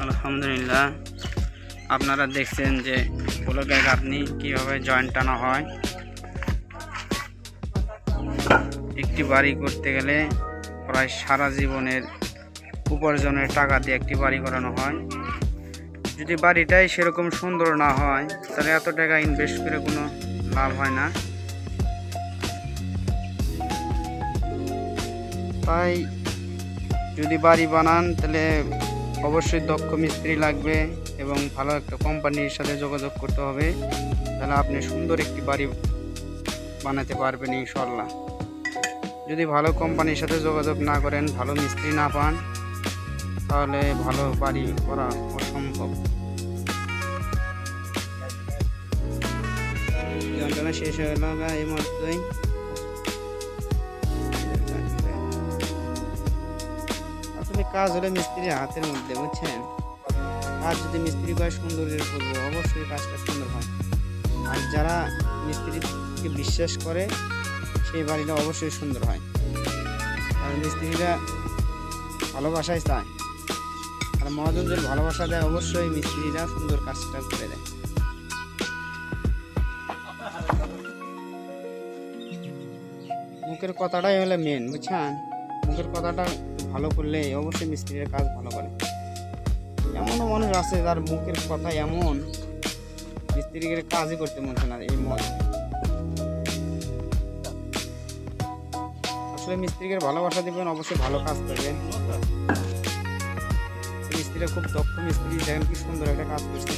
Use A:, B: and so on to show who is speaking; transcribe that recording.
A: আলহামদুলিল্লাহ, আপনারা দেখছেন যে ব্লকের গাঁথনি কীভাবে জয়েন্ট টানা হয়। একটি বাড়ি করতে গেলে প্রায় সারা জীবনের উপার্জনের টাকা দিয়ে একটি বাড়ি করানো হয়। যদি বাড়িটাই সেরকম সুন্দর না হয় তাহলে এত টাকা ইনভেস্ট করে কোনো লাভ হয় না। তাই যদি বাড়ি বানান তাহলে অবশ্যই দক্ষ মিস্ত্রি লাগবে এবং ভালো একটা কোম্পানির সাথে যোগাযোগ করতে হবে, তাহলে আপনি সুন্দর একটি বাড়ি বানাতে পারবেন ইনশাল্লাহ। যদি ভালো কোম্পানির সাথে যোগাযোগ না করেন, ভালো মিস্ত্রি না পান, তাহলে ভালো বাড়ি করা অসম্ভব। যন্ত্রণা শেষ হয়ে গেল এই মুহূর্তেই। আসলে কাজ হলে মিস্ত্রি হাতের মধ্যে, বুঝছেন। কাজ যদি মিস্ত্রি করে সুন্দর করবো, অবশ্যই কাজটা সুন্দর হয়। আর যারা মিস্ত্রিকে বিশ্বাস করে সেই বাড়িটা অবশ্যই সুন্দর হয়। কারণ মিস্ত্রিরা ভালোবাসায় চায়, আর মহাজন যদি ভালোবাসা দেয় অবশ্যই মিস্ত্রিরা সুন্দর কাজটা করে দেয়। মুখের কথাটাই হলো মেন, বুঝছেন। মুখের কথাটা ভালো করলে অবশ্যই মিস্ত্রির কাজ ভালো করে। এমনও মানুষ আছে যার মুখের কথা এমন, মিস্ত্রির কাজই করতে মনে না এই মত। আসলে মিস্ত্রিকে ভালোবাসা দিবেন, অবশ্যই ভালো কাজ করবেন। মিস্ত্রিরা খুব দক্ষ মিস্ত্রি, দেখেন কি সুন্দর একটা কাজ করছে।